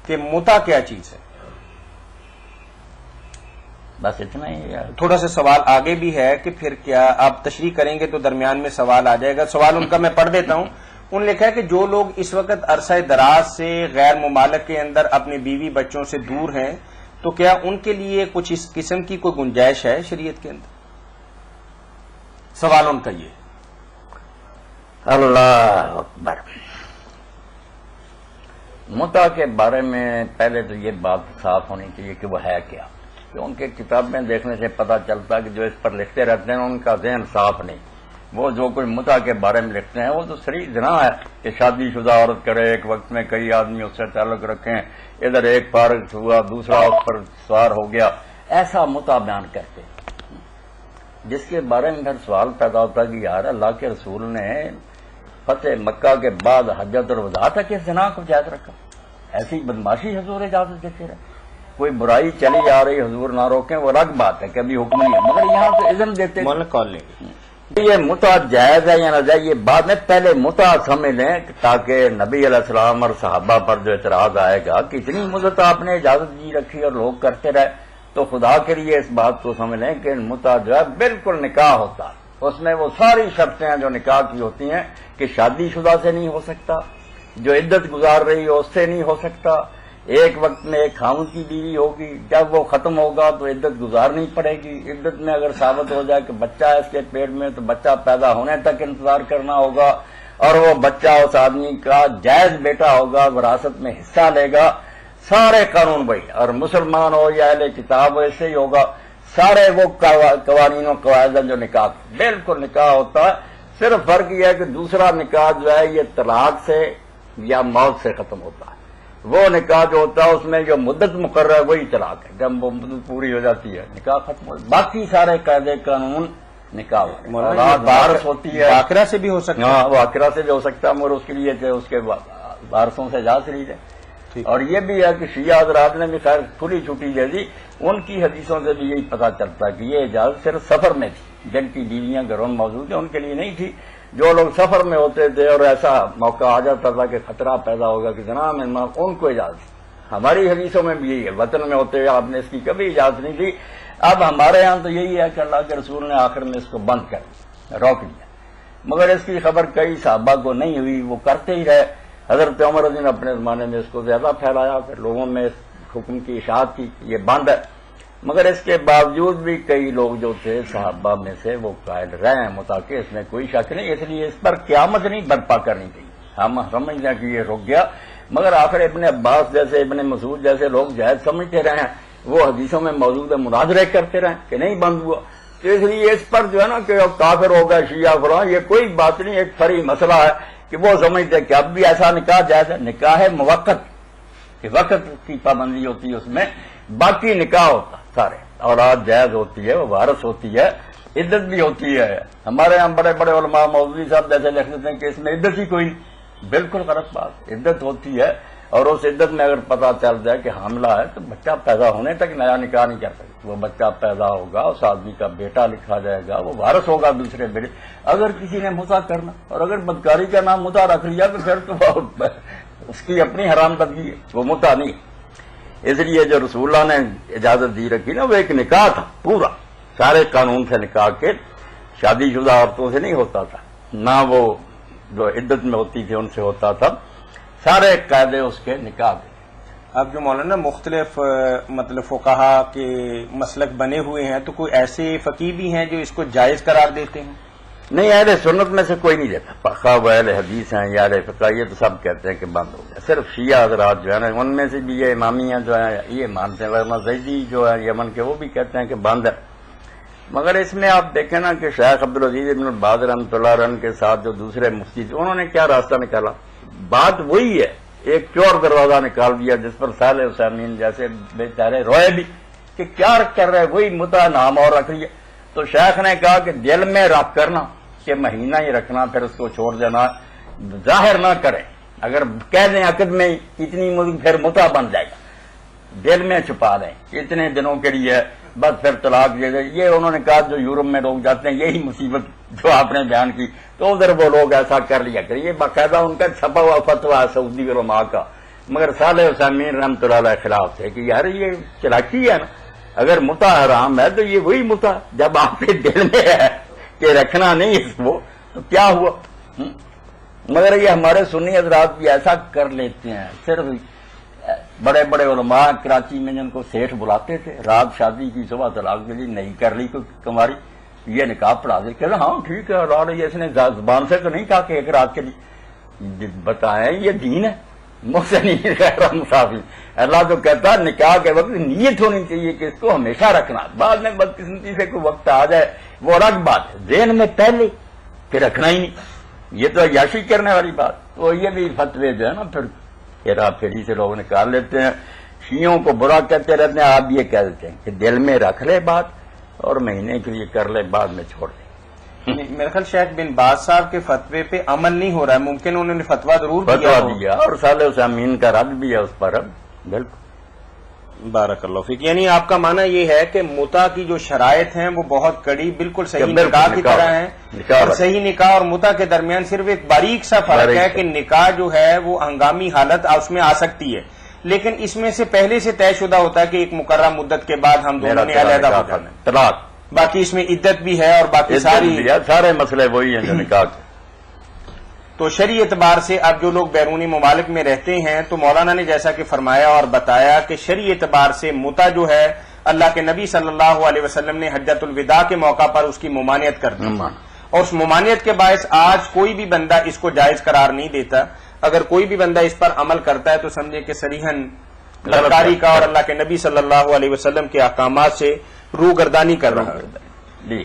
کہ متع کیا چیز ہے؟ بس اتنا ہی. تھوڑا سا سوال آگے بھی ہے کہ پھر کیا آپ تشریح کریں گے تو درمیان میں سوال آ جائے گا. سوال ان کا میں پڑھ دیتا ہوں. انہوں نے لکھا ہے کہ جو لوگ اس وقت عرصہ دراز سے غیر ممالک کے اندر اپنے بیوی بچوں سے دور ہیں تو کیا ان کے لیے کچھ اس قسم کی کوئی گنجائش ہے شریعت کے اندر؟ سوال ان کا یہ. اللہ اکبر. متع کے بارے میں پہلے تو یہ بات صاف ہونی چاہیے کہ وہ ہے کیا، کہ ان کے کتابیں دیکھنے سے پتہ چلتا ہے کہ جو اس پر لکھتے رہتے ہیں ان کا ذہن صاف نہیں. وہ جو کوئی متع کے بارے میں لکھتے ہیں وہ تو صریح زنا ہے کہ شادی شدہ عورت کرے، ایک وقت میں کئی آدمی اس سے تعلق رکھیں، ادھر ایک فارغ ہوا دوسرا اس پر سوار ہو گیا، ایسا متع بیان کرتے ہیں جس کے بارے میں پھر سوال پیدا ہوتا ہے کہ یار اللہ کے رسول نے فتح مکہ کے بعد حجۃ الوداع تک اس زنا کو جائز رکھا. ایسی بدماشی حضور اجازت دیتے رہے. کوئی برائی چلی آ رہی حضور نہ روکیں وہ الگ بات ہے کہ ابھی حکم نہیں ہے، مگر یہاں تو اذن دیتے ہیں. مولانا کال لیں گے. یہ متع جائز ہے یا ناجائز یہ بعد میں پہلے متع سمجھ لیں تاکہ نبی علیہ السلام اور صحابہ پر جو اعتراض آئے گا کہ اتنی مدت آپ نے اجازت دی رکھی اور لوگ کرتے رہے، تو خدا کے لیے اس بات کو سمجھ لیں کہ متع جو ہے بالکل نکاح ہوتا ہے. اس میں وہ ساری شرطیں ہیں جو نکاح کی ہوتی ہیں کہ شادی شدہ سے نہیں ہو سکتا، جو عدت گزار رہی ہو اس سے نہیں ہو سکتا، ایک وقت میں ایک خاوند کی بیوی ہوگی، جب وہ ختم ہوگا تو عدت گزارنی پڑے گی. عدت میں اگر ثابت ہو جائے کہ بچہ ہے اس کے پیٹ میں تو بچہ پیدا ہونے تک انتظار کرنا ہوگا، اور وہ بچہ اس آدمی کا جائز بیٹا ہوگا، وراثت میں حصہ لے گا. سارے قانون وہی، اور مسلمان ہو یا اہل کتاب ہو ایسے ہی ہوگا. سارے وہ قوانین و قواعد جو نکاح بالکل نکاح ہوتا ہے. صرف فرق یہ ہے کہ دوسرا نکاح جو ہے یہ طلاق سے یا موت سے ختم ہوتا ہے. وہ نکاح جو ہوتا ہے اس میں جو مدت مقرر ہے وہی طلاق ہے، جب وہ مدت پوری ہو جاتی ہے نکاح ختم ہو. باقی سارے قاعدے قانون نکاح وارث ہوتی ہے. باقرہ سے بھی ہو سکتا ہے. ہاں وہ باقرہ سے بھی ہو سکتا ہے، مگر اس کے لیے اس کے وارثوں سے اجازت لی جائے. اور یہ بھی ہے کہ شیعہ حضرات نے بھی خیر کھلی چھٹی دے دی. ان کی حدیثوں سے بھی یہی پتہ چلتا ہے کہ یہ اجازت صرف سفر میں تھی. جن کی بیویاں گھروں میں موجود ہیں ان کے لیے نہیں تھی. جو لوگ سفر میں ہوتے تھے اور ایسا موقع آ جاتا تھا کہ خطرہ پیدا ہوگا کہ جناب ان کو اجازت تھی. ہماری حدیثوں میں بھی یہی ہے، وطن میں ہوتے ہوئے آپ نے اس کی کبھی اجازت نہیں دی. اب ہمارے یہاں تو یہی ہے کہ اللہ کے رسول نے آخر میں اس کو بند کر روک دیا، مگر اس کی خبر کئی صحابہ کو نہیں ہوئی، وہ کرتے ہی رہے. حضرت عمر رضی اللہ عنہ اپنے زمانے میں اس کو زیادہ پھیلایا، پھر لوگوں میں اس حکم کی اشاعت کی یہ بند ہے. مگر اس کے باوجود بھی کئی لوگ جو تھے صحابہ میں سے وہ قائل رہے ہیں متع کے، اس میں کوئی شک نہیں. اس لیے اس پر قیامت نہیں برپا کرنی چاہیے. ہم سمجھتے ہیں کہ یہ رک گیا، مگر آخر ابن عباس جیسے ابن مسعود جیسے لوگ جائز سمجھتے رہے ہیں، وہ حدیثوں میں موجود ہے مناظرے کرتے رہے کہ نہیں بند ہوا. تو اس لیے اس پر جو ہے نا کہ کافر ہوگا شیعہ فلاں، یہ کوئی بات نہیں. ایک فری مسئلہ ہے کہ وہ سمجھتے کہ اب بھی ایسا نکاح جائز ہے. نکاح ہے موقت کہ وقت کی پابندی ہوتی ہے اس میں، باقی نکاح ہوتا سارے. اولاد جائز ہوتی ہے، وہ وارث ہوتی ہے، عدت بھی ہوتی ہے. ہمارے یہاں بڑے بڑے علماء مولوی صاحب جیسے لکھ دیتے ہیں کہ اس میں عدت ہی کوئی نہیں. بالکل غلط بات. عدت ہوتی ہے، اور اس عدت میں اگر پتہ چل جائے کہ حاملہ ہے تو بچہ پیدا ہونے تک نیا نکاح نہیں کر سکتے. وہ بچہ پیدا ہوگا، اس آدمی کا بیٹا لکھا جائے گا، وہ وارث ہوگا دوسرے بیٹے. اگر کسی نے متع کرنا اور اگر بدکاری کا نام متع رکھ لیا تو پھر تو اس کی اپنی حرام بدگی ہے، وہ متع نہیں. اس لیے جو رسول اللہ نے اجازت دی رکھی نا وہ ایک نکاح تھا پورا، سارے قانون سے نکاح کے. شادی شدہ عورتوں سے نہیں ہوتا تھا، نہ وہ جو عدت میں ہوتی تھی ان سے ہوتا تھا. سارے قاعدے اس کے نکاح کے. اب جو مولانا مختلف مطلب فقہا کے مسلک بنے ہوئے ہیں، تو کوئی ایسے فقی بھی ہیں جو اس کو جائز قرار دیتے ہیں؟ نہیں، اہل سنت میں سے کوئی نہیں دیتا. خواہ وہ اہل حدیث ہیں یا اہل فقہ، یہ تو سب کہتے ہیں کہ بند ہو گیا. صرف شیعہ حضرات جو ہے نا ان میں سے بھی یہ امامیہ جو ہے یہ مانتے ہیں، ورنہ زیدی جو ہے یمن کے وہ بھی کہتے ہیں کہ بند ہے. مگر اس میں آپ دیکھیں نا کہ شیخ عبدالعزیز ابن باز رحمۃ اللہ علیہ کے ساتھ جو دوسرے مفتی تھے انہوں نے کیا راستہ نکالا. بات وہی ہے، ایک چور دروازہ نکال دیا جس پر صالح حسین جیسے بیچارے روئے بھی کہ کیا کر رہے، وہی متع نام اور رکھ لیا. تو شیخ نے کہا کہ دل میں رکھ کرنا کہ مہینہ ہی رکھنا، پھر اس کو چھوڑ دینا، ظاہر نہ کریں. اگر کہہ دیں عقد میں اتنی مدت پھر متع بن جائے گا، دل میں چھپا دیں اتنے دنوں کے لیے بس پھر طلاق دے دیں. یہ انہوں نے کہا جو یورپ میں لوگ جاتے ہیں یہی مصیبت جو آپ نے بیان کی، تو ادھر وہ لوگ ایسا کر لیا کریں. یہ باقاعدہ ان کا چھپا ہوا فتویٰ ہے سعودی علماء کا مگر صالح عثیمین رحمۃ اللہ علیہ خلاف تھے کہ یار یہ چلاکی ہے نا، اگر متا حرام ہے تو یہ وہی متا جب آپ کے دل میں ہے کہ رکھنا نہیں اس کو تو کیا ہوا؟ مگر یہ ہمارے سنی حضرات بھی ایسا کر لیتے ہیں، صرف بڑے بڑے علماء کراچی میں جن کو سیٹھ بلاتے تھے، رات شادی کی صبح طلاق کے لیے نہیں کر لی کوئی کماری، یہ نکاح پڑھا دے کہ ہاں ٹھیک ہے را رہی ہے، اس نے زبان سے تو نہیں کہا کہ ایک رات کے لیے بتائیں یہ دین ہے، مجھ سے نہیں غیر مسافر۔ اللہ تو کہتا ہے نکاح کے وقت نیت ہونی چاہیے کہ اس کو ہمیشہ رکھنا، بعد میں بدقسمتی سے کوئی وقت آ جائے وہ الگ بات ہے، ذہن میں پہلے کہ رکھنا ہی نہیں، یہ تو عیاشی کرنے والی بات۔ تو یہ بھی فتوے جو ہے نا پھر ہیرا پھیری سے لوگ نکال لیتے ہیں، شیعوں کو برا کہتے رہتے ہیں، آپ یہ کہہ دیتے ہیں کہ دل میں رکھ لے بات اور مہینے کے لیے کر لے بعد میں چھوڑ دے۔ میرے خیال شیخ بن باز صاحب کے فتوے پہ عمل نہیں ہو رہا ہے، ممکن انہوں نے فتویٰ ضرور فتویٰ دیا اور صالح عثیمین کا رد بھی ہے اس پر اب بالکل۔ بارک اللہ فیک، یعنی آپ کا معنی یہ ہے کہ متا کی جو شرائط ہیں وہ بہت کڑی، بالکل صحیح بالکل نکاح کی طرح ہیں، نکاح اور صحیح نکاح اور متا کے درمیان صرف ایک باریک سا فرق ہے کہ نکاح جو ہے وہ ہنگامی حالت اس میں آ سکتی ہے، لیکن اس میں سے پہلے سے طے شدہ ہوتا ہے کہ ایک مقررہ مدت کے بعد ہم دونوں نے علیحدہ ہو جانا ہے، طلاق، باقی اس میں عدت بھی ہے اور باقی سارے مسئلے وہی ہیں جو نکاح کے۔ تو شرعی اعتبار سے اب جو لوگ بیرونی ممالک میں رہتے ہیں تو مولانا نے جیسا کہ فرمایا اور بتایا کہ شرعی اعتبار سے متا جو ہے اللہ کے نبی صلی اللہ علیہ وسلم نے حجۃ الوداع کے موقع پر اس کی ممانعت کر دی، اور اس ممانعت کے باعث آج کوئی بھی بندہ اس کو جائز قرار نہیں دیتا۔ اگر کوئی بھی بندہ اس پر عمل کرتا ہے تو سمجھے کہ صریحاً بدکاری کا اور اللہ کے نبی صلی اللہ علیہ وسلم کے احکامات سے روگردانی کر رہا ہے۔